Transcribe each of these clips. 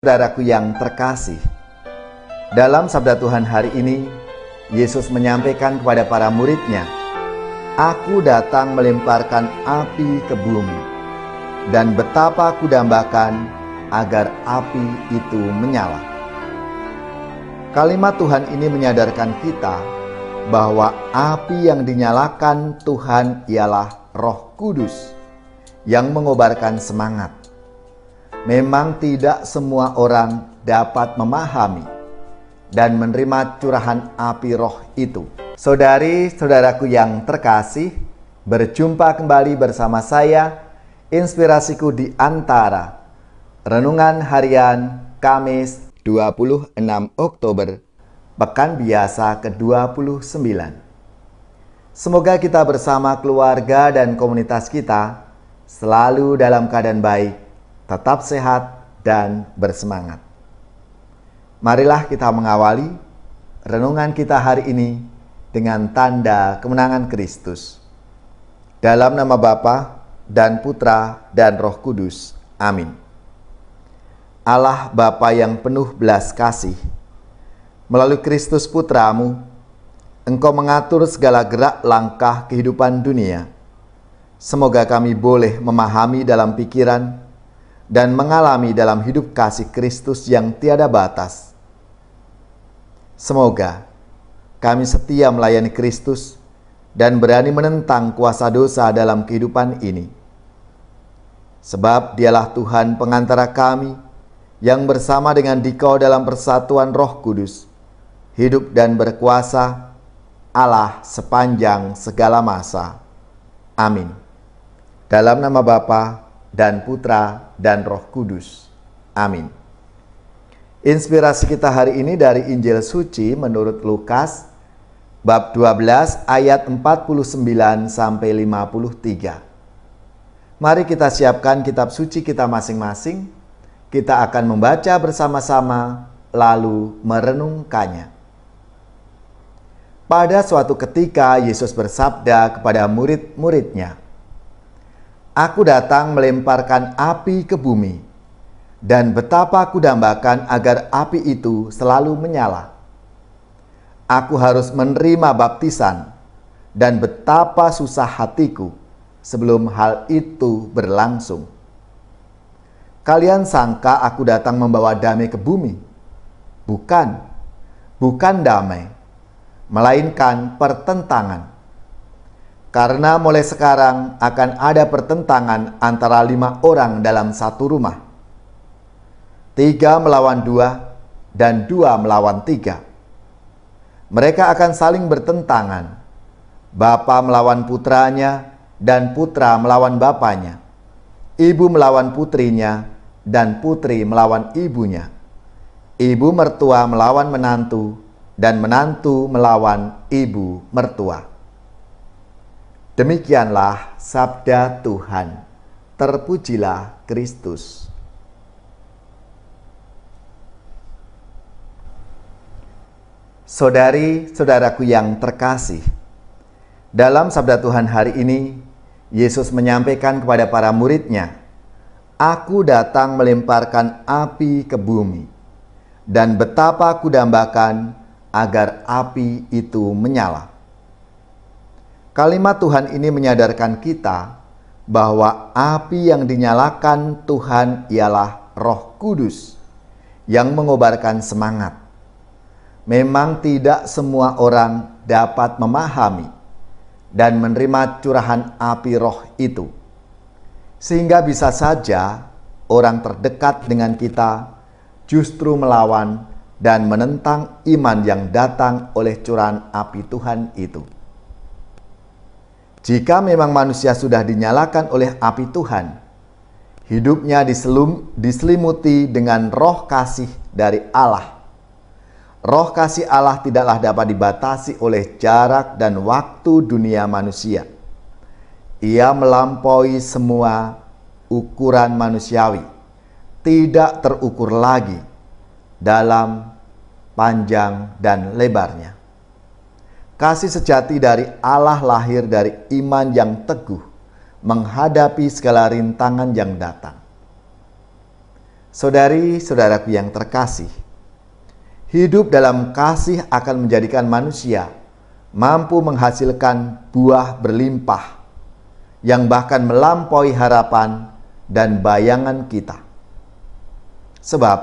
Saudaraku yang terkasih, dalam sabda Tuhan hari ini, Yesus menyampaikan kepada para murid-Nya, "Aku datang melemparkan api ke bumi, dan betapa aku dambakan agar api itu menyala." Kalimat Tuhan ini menyadarkan kita bahwa api yang dinyalakan Tuhan ialah Roh Kudus yang mengobarkan semangat. Memang tidak semua orang dapat memahami dan menerima curahan api roh itu. Saudari-saudaraku yang terkasih, berjumpa kembali bersama saya, Inspirasiku di Antara. Renungan Harian Kamis 26 Oktober, Pekan Biasa ke-29. Semoga kita bersama keluarga dan komunitas kita selalu dalam keadaan baik, tetap sehat dan bersemangat. Marilah kita mengawali renungan kita hari ini dengan tanda kemenangan Kristus. Dalam nama Bapa dan Putra dan Roh Kudus. Amin. Allah Bapa yang penuh belas kasih, melalui Kristus Putramu, Engkau mengatur segala gerak langkah kehidupan dunia. Semoga kami boleh memahami dalam pikiran dan mengalami dalam hidup kasih Kristus yang tiada batas. Semoga kami setia melayani Kristus dan berani menentang kuasa dosa dalam kehidupan ini. Sebab Dialah Tuhan pengantara kami yang bersama dengan Dikau dalam persatuan Roh Kudus, hidup dan berkuasa Allah sepanjang segala masa. Amin. Dalam nama Bapa dan Putra dan Roh Kudus. Amin. Inspirasi kita hari ini dari Injil Suci menurut Lukas, bab 12 ayat 49 sampai 53. Mari kita siapkan kitab suci kita masing-masing. Kita akan membaca bersama-sama lalu merenungkannya. Pada suatu ketika Yesus bersabda kepada murid-murid-Nya, "Aku datang melemparkan api ke bumi, dan betapa aku dambakan agar api itu selalu menyala. Aku harus menerima baptisan, dan betapa susah hatiku sebelum hal itu berlangsung. Kalian sangka aku datang membawa damai ke bumi? Bukan damai, melainkan pertentangan. Karena mulai sekarang akan ada pertentangan antara 5 orang dalam satu rumah. 3 melawan 2 dan 2 melawan 3. Mereka akan saling bertentangan. Bapa melawan putranya dan putra melawan bapanya. Ibu melawan putrinya dan putri melawan ibunya. Ibu mertua melawan menantu dan menantu melawan ibu mertua." Demikianlah sabda Tuhan. Terpujilah Kristus. Saudari-saudaraku yang terkasih, dalam sabda Tuhan hari ini, Yesus menyampaikan kepada para murid-Nya, "Aku datang melemparkan api ke bumi, dan betapa aku dambakan agar api itu menyala." Kalimat Tuhan ini menyadarkan kita bahwa api yang dinyalakan Tuhan ialah Roh Kudus yang mengobarkan semangat. Memang tidak semua orang dapat memahami dan menerima curahan api roh itu. Sehingga bisa saja orang terdekat dengan kita justru melawan dan menentang iman yang datang oleh curahan api Tuhan itu. Jika memang manusia sudah dinyalakan oleh api Tuhan, hidupnya diselimuti dengan roh kasih dari Allah. Roh kasih Allah tidaklah dapat dibatasi oleh jarak dan waktu dunia manusia. Ia melampaui semua ukuran manusiawi, tidak terukur lagi dalam, panjang, dan lebarnya. Kasih sejati dari Allah lahir dari iman yang teguh menghadapi segala rintangan yang datang. Saudari-saudaraku yang terkasih, hidup dalam kasih akan menjadikan manusia mampu menghasilkan buah berlimpah yang bahkan melampaui harapan dan bayangan kita. Sebab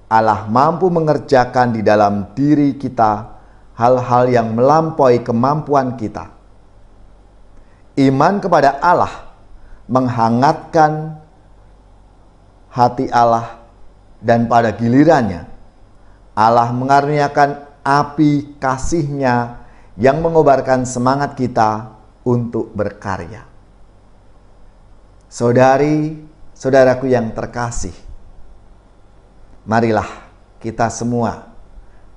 Allah mampu mengerjakan di dalam diri kita hal-hal yang melampaui kemampuan kita. Iman kepada Allah menghangatkan hati Allah, dan pada gilirannya Allah mengaruniakan api kasih-Nya yang mengobarkan semangat kita untuk berkarya. Saudari-saudaraku yang terkasih, marilah kita semua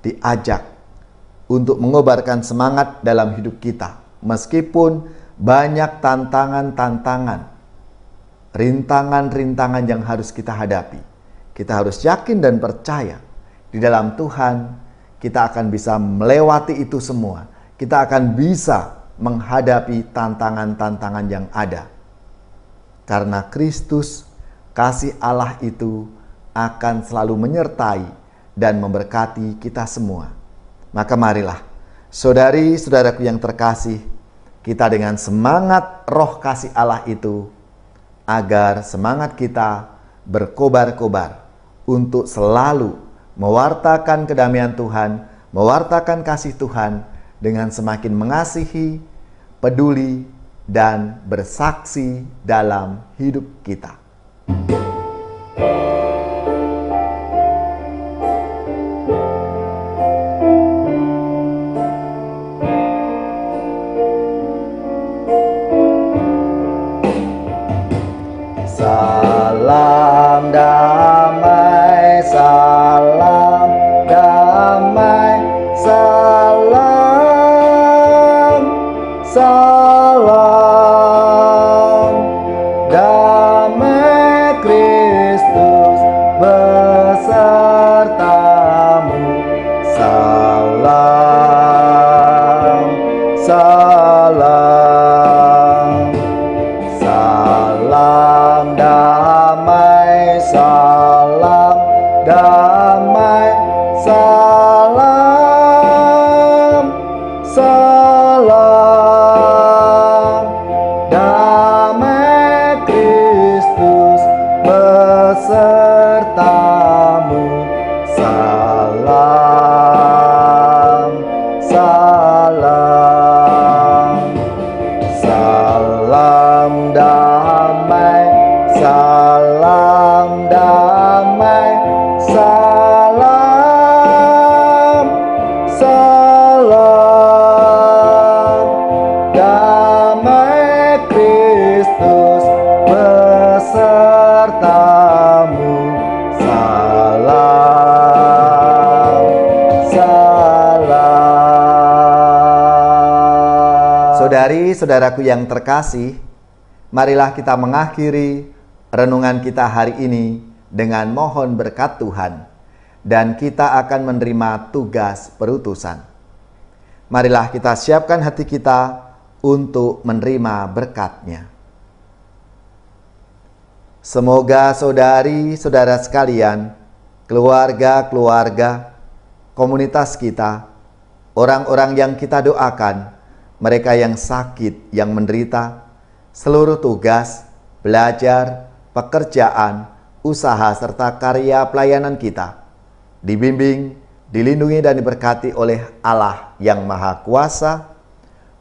diajak untuk mengobarkan semangat dalam hidup kita, meskipun banyak tantangan-tantangan, rintangan-rintangan yang harus kita hadapi. Kita harus yakin dan percaya di dalam Tuhan kita akan bisa melewati itu semua. Kita akan bisa menghadapi tantangan-tantangan yang ada. Karena Kristus, kasih Allah itu akan selalu menyertai dan memberkati kita semua. Maka marilah, saudari-saudaraku yang terkasih, kita dengan semangat roh kasih Allah itu, agar semangat kita berkobar-kobar untuk selalu mewartakan kedamaian Tuhan, mewartakan kasih Tuhan dengan semakin mengasihi, peduli, dan bersaksi dalam hidup kita. Salam damai, salam damai, salam, salam damai Kristus besertamu. Salam, salam, salam damai, salam damai, salam, salam damai Kristus besertamu. Salam, salam, salam damai, salam damai, salam, salam damai Kristus besertamu. Salam, salam. Saudari-saudaraku yang terkasih, marilah kita mengakhiri renungan kita hari ini dengan mohon berkat Tuhan, dan kita akan menerima tugas perutusan. Marilah kita siapkan hati kita untuk menerima berkat-Nya. Semoga saudari-saudara sekalian, keluarga-keluarga, komunitas kita, orang-orang yang kita doakan, mereka yang sakit, yang menderita, seluruh tugas, belajar, pekerjaan, usaha, serta karya pelayanan kita dibimbing, dilindungi, dan diberkati oleh Allah yang Maha Kuasa,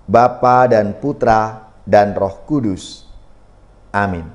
Bapa dan Putra dan Roh Kudus. Amin.